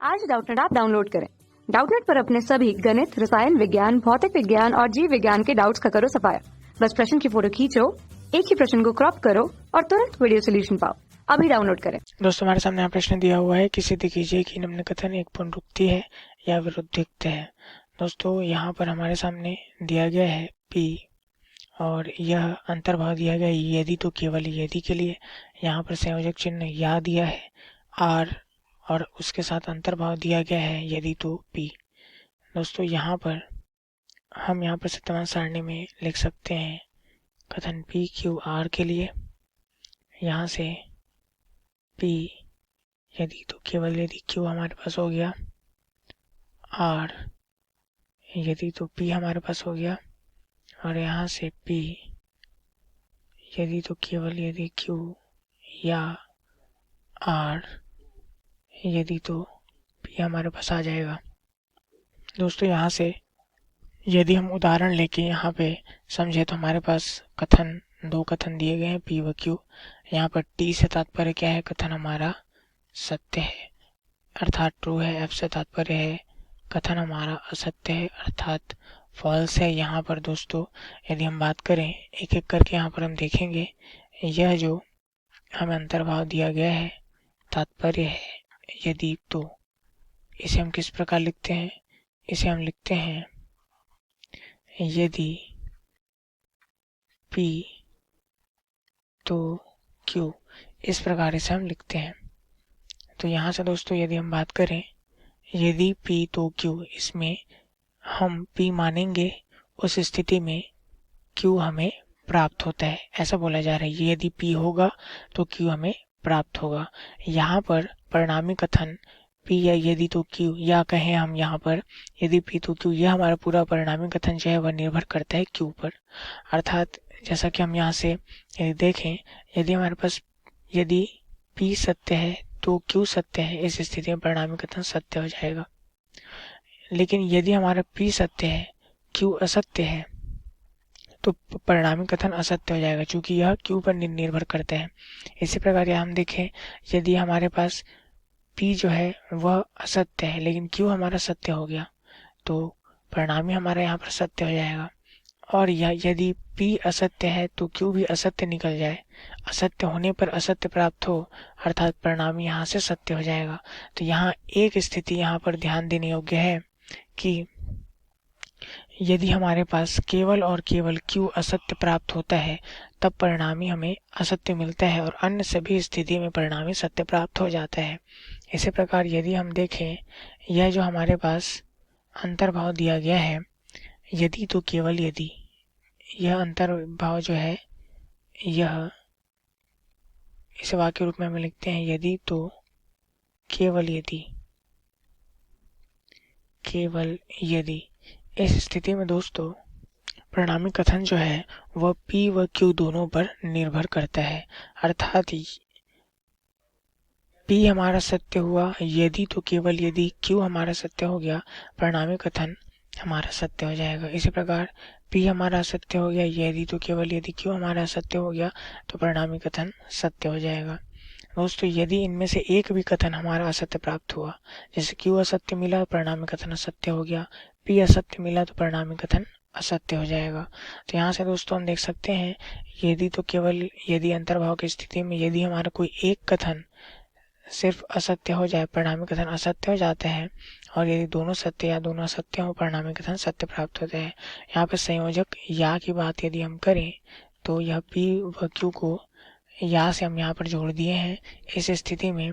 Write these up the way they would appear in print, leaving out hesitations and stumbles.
आज Doubtnut app download करें। Doubtnut पर अपने सभी गणित, रसायन विज्ञान, भौतिक विज्ञान और जीव विज्ञान के डाउट्स का करो सफाया। बस प्रश्न की फोटो खींचो, एक ही प्रश्न को क्रॉप करो और तुरंत वीडियो सोल्यूशन पाओ। अभी डाउनलोड करें। दोस्तों, हमारे सामने यहाँ प्रश्न दिया हुआ है कि सिद्ध कीजिए कि निम्न कथन एक पुनरुक्ति है या विरुद्धिक्त है। दोस्तों, यहाँ पर हमारे सामने दिया गया है P और यह अंतर्भाव दिया गया है यदि तो केवल यदि के लिए। यहाँ पर संयोजक चिन्ह या दिया है R और उसके साथ अंतर्भाव दिया गया है यदि तो P। दोस्तों, यहाँ पर हम यहाँ पर सत्यमान सारणी में लिख सकते हैं कथन P Q R के लिए। यहाँ से P यदि तो केवल यदि Q हमारे पास हो गया, R यदि तो P हमारे पास हो गया और यहाँ से P यदि तो केवल यदि Q या R यदि तो P हमारे पास आ जाएगा। दोस्तों, यहाँ से यदि हम उदाहरण लेके यहाँ पे समझे तो हमारे पास दो कथन दिए गए हैं P व Q। यहाँ पर T से तात्पर्य क्या है? कथन हमारा सत्य है अर्थात ट्रू है। F से तात्पर्य है कथन हमारा असत्य है अर्थात फॉल्स है। यहाँ पर दोस्तों यदि हम बात करें एक एक करके, यहाँ पर हम देखेंगे यह जो हमें अंतर्भाव दिया गया है तात्पर्य है यदि तो, इसे हम किस प्रकार लिखते हैं? इसे हम लिखते हैं यदि P तो Q, इस प्रकार इसे हम लिखते हैं। तो यहाँ से दोस्तों यदि हम बात करें यदि P तो Q, इसमें हम P मानेंगे उस स्थिति में Q हमें प्राप्त होता है, ऐसा बोला जा रहा है। यदि P होगा तो Q हमें प्राप्त होगा। यहाँ पर परिणामी कथन P या यदि तो Q, या कहें हम यहाँ पर यदि P तो Q, यह हमारा पूरा परिणामी कथन जो है वह निर्भर करता है Q पर। अर्थात जैसा कि हम यहाँ से यदि देखें, यदि हमारे पास यदि P सत्य है तो Q सत्य है, इस स्थिति में परिणामी कथन सत्य हो जाएगा। लेकिन यदि हमारा P सत्य है Q असत्य है तो परिणामी कथन असत्य हो जाएगा, क्योंकि यह Q पर निर्भर करते हैं। इसी प्रकार हम देखें यदि हमारे पास P जो है वह असत्य है लेकिन Q हमारा सत्य हो गया तो परिणामी हमारा यहाँ पर सत्य हो जाएगा। और यदि P असत्य है तो Q भी असत्य निकल जाए, असत्य होने पर असत्य प्राप्त हो अर्थात परिणामी यहाँ से सत्य हो जाएगा। तो यहाँ एक स्थिति यहाँ पर ध्यान देने योग्य है कि यदि हमारे पास केवल और केवल Q असत्य प्राप्त होता है तब परिणामी हमें असत्य मिलता है और अन्य सभी स्थिति में परिणामी सत्य प्राप्त हो जाता है। इसी प्रकार यदि हम देखें यह जो हमारे पास अंतर्भाव दिया गया है यदि तो केवल यदि, यह अंतर्भाव जो है यह इस वाक्य रूप में हम लिखते हैं यदि तो केवल यदि, केवल यदि। इस स्थिति में दोस्तों परिणामी कथन जो है वह P व Q दोनों पर निर्भर करता है। अर्थात P हमारा सत्य हुआ यदि तो केवल यदि Q हमारा सत्य हो गया, परिणामी कथन हमारा सत्य हो जाएगा। इसी प्रकार P हमारा सत्य हो गया यदि तो केवल यदि Q हमारा सत्य हो गया तो परिणामी कथन सत्य हो जाएगा। दोस्तों, यदि इनमें से एक भी कथन हमारा असत्य प्राप्त हुआ, जैसे Q असत्य मिला परिणामी कथन असत्य हो गया, P असत्य मिला तो परिणामी कथन असत्य हो जाएगा। तो यहाँ से दोस्तों हम देख सकते हैं यदि तो केवल यदि अंतर्भाव की स्थिति में यदि हमारा कोई एक कथन सिर्फ असत्य हो जाए परिणामी कथन असत्य हो जाता है, और यदि दोनों सत्य या दोनों असत्य हो परिणामी कथन सत्य प्राप्त होता है। यहाँ पर संयोजक या की बात यदि हम करें तो यह P व Q को या से हम यहाँ पर जोड़ दिए हैं। इस स्थिति में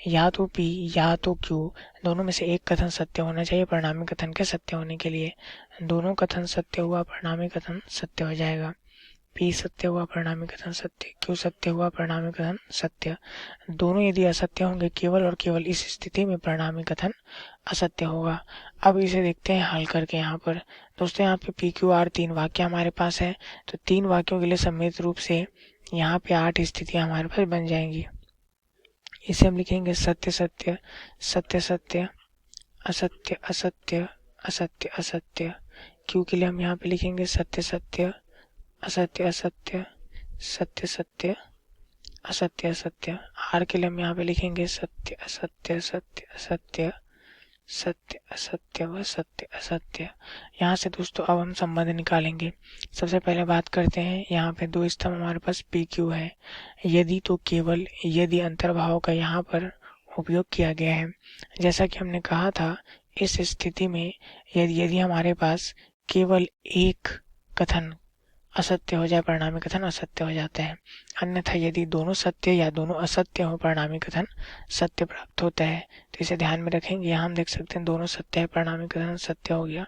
या तो P या तो Q दोनों में से एक कथन सत्य होना चाहिए परिणामी कथन के सत्य होने के लिए। दोनों कथन सत्य हुआ परिणामी कथन सत्य हो जाएगा। P सत्य हुआ परिणामी कथन सत्य, Q सत्य हुआ परिणामी कथन सत्य। दोनों यदि असत्य होंगे केवल और केवल इस स्थिति में परिणामी कथन असत्य होगा। अब इसे देखते हैं हल करके। यहाँ पर दोस्तों यहाँ पे P Q R तीन वाक्य हमारे पास है, तो तीन वाक्यों के लिए सम्मिलित रूप से यहाँ पे 8 स्थितियां हमारे पास बन जाएंगी। इसे हम लिखेंगे सत्य सत्य, सत्य सत्य, असत्य असत्य, असत्य असत्य। Q के लिए हम यहाँ पे लिखेंगे सत्य सत्य, असत्य असत्य, सत्य सत्य, असत्य असत्य। R के लिए हम यहाँ पे लिखेंगे सत्य असत्य, सत्य असत्य, सत्य असत्य व सत्य असत्य। यहाँ से दोस्तों अब हम संबंध निकालेंगे। सबसे पहले बात करते हैं, यहाँ पे दो स्तंभ हमारे पास पी क्यू है। यदि तो केवल यदि अंतर्भाव का यहाँ पर उपयोग किया गया है। जैसा कि हमने कहा था, इस स्थिति में यदि हमारे पास केवल एक कथन असत्य हो जाए, परिणामी कथन असत्य हो जाता है। अन्यथा यदि दोनों सत्य या दोनों असत्य हो, परिणामी कथन सत्य प्राप्त होता है। तो इसे ध्यान में रखेंगे। यहाँ हम देख सकते हैं दोनों सत्य है, परिणामी कथन सत्य हो गया।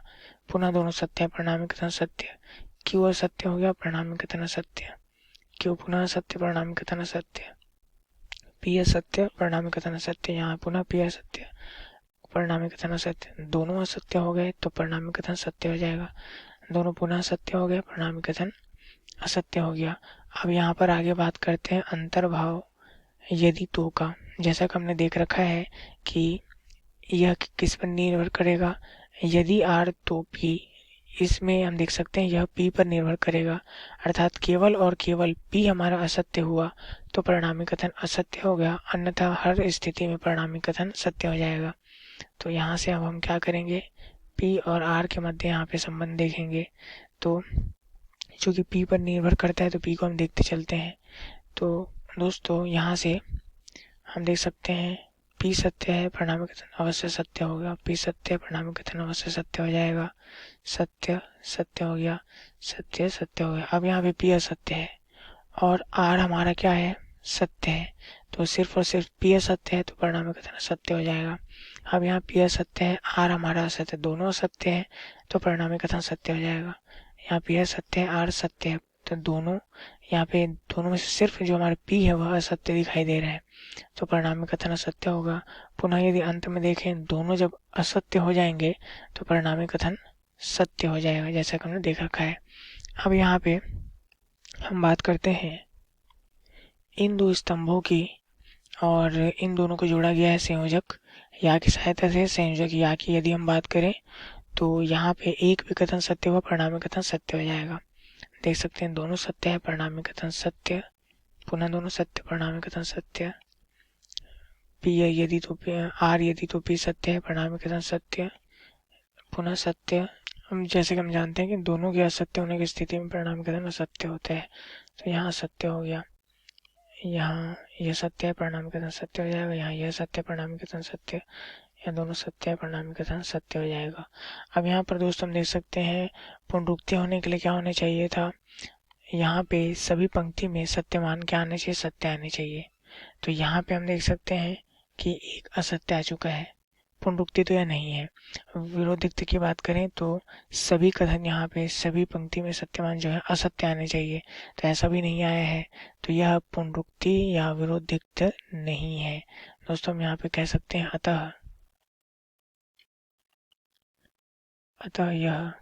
पुनः दोनों सत्य है, परिणामी कथन सत्य। क्यू असत्य हो गया, परिणामी कथन असत्य। क्यू पुनः सत्य, परिणामी कथन असत्य। पी असत्य, परिणामी कथन असत्य। यहाँ पुनः पी असत्य, परिणामी कथन असत्य। दोनों असत्य हो गए तो परिणामी कथन सत्य हो जाएगा। दोनों पुनः सत्य हो गए, परिणामी कथन असत्य हो गया। अब यहाँ पर आगे बात करते हैं अंतर्भाव यदि तो का। जैसा कि हमने देख रखा है कि यह किस पर निर्भर करेगा, यदि आर तो पी। इसमें हम देख सकते हैं यह पी पर निर्भर करेगा, अर्थात केवल और केवल पी हमारा असत्य हुआ तो परिणामी कथन असत्य हो गया, अन्यथा हर स्थिति में परिणामी कथन सत्य हो जाएगा। तो यहाँ से अब हम क्या करेंगे, पी और आर के मध्य यहाँ पे संबंध देखेंगे। तो चूंकि पी पर निर्भर करता है तो पी को हम देखते चलते हैं। तो दोस्तों यहाँ से हम देख सकते हैं पी सत्य है, परिणामी कथन अवश्य सत्य होगा। पी सत्य है, परिणामी कथन अवश्य सत्य हो जाएगा। सत्य सत्य हो गया, सत्य सत्य हो गया। अब यहाँ पे पी असत्य है और आर हमारा क्या है, सत्य है। तो सिर्फ और सिर्फ पी असत्य है तो परिणामी कथन सत्य हो जाएगा। अब यहाँ पी असत्य है, आर हमारा असत्य, दोनों सत्य है तो परिणामी कथन सत्य हो जाएगा। यहाँ पी सत्य है, आर सत्य है, तो दोनों यहाँ पे दोनों में से सिर्फ जो हमारे पी है वह असत्य दिखाई दे रहा है, तो परिणामी कथन असत्य होगा। पुनः यदि अंत में देखें, दोनों जब असत्य हो जाएंगे तो परिणामी कथन सत्य हो जाएगा, जैसा कि हमने देख रखा है। अब यहाँ पे हम बात करते हैं इन दो स्तंभों की, और इन दोनों को जोड़ा गया है संयोजक या की सहायता से। संयोजक या की यदि हम बात करें तो यहाँ पे एक भी कथन सत्य हुआ, परिणामी कथन सत्य हो जाएगा। देख सकते हैं दोनों सत्य है, परिणामी कथन सत्य। पुनः दोनों सत्य, परिणामी कथन सत्य। पी यदि तो आर यदि तो पी सत्य है, परिणामी कथन सत्य, पुनः सत्य। हम जैसे कि हम जानते हैं कि दोनों के असत्य होने की स्थिति में परिणामी कथन असत्य होता है। तो यहाँ सत्य हो गया, यहाँ यह सत्य है, परिणामी कथन सत्य हो जाएगा। यहाँ यह सत्य, परिणामी कथन सत्य। यह दोनों सत्य है, परिणामी कथन सत्य हो जाएगा। अब यहाँ पर दोस्तों हम देख सकते हैं पुनरुक्ति होने के लिए क्या होना चाहिए था, यहाँ पे सभी पंक्ति में सत्यमान क्या आने चाहिए, सत्य आने चाहिए। तो यहाँ पे हम देख सकते हैं कि एक असत्य आ चुका है, पुनरुक्ति तो यह नहीं है। विरोधिक्त की बात करें तो सभी कथन यहाँ पे सभी पंक्ति में सत्यमान जो है असत्य आने चाहिए, तो ऐसा भी नहीं आया है, तो यह पुनरुक्ति या विरोधिक्त नहीं है। दोस्तों हम यहाँ पे कह सकते हैं अतः यह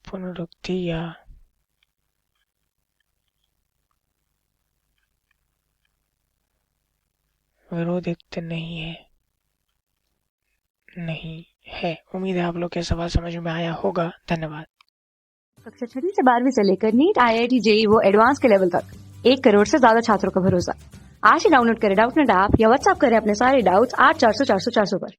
पुनरुक्ति या विरोधिक्त नहीं है। उम्मीद है आप लोग के सवाल समझ में आया होगा। धन्यवाद। कक्षा 6 से 12वीं से लेकर नीट, IIT, JEE वो एडवांस के लेवल तक 1 करोड़ से ज्यादा छात्रों का भरोसा। आज ही डाउनलोड करें डाउटनेट ऐप या व्हाट्सएप करें अपने सारे डाउट्स 8400 400 400 पर।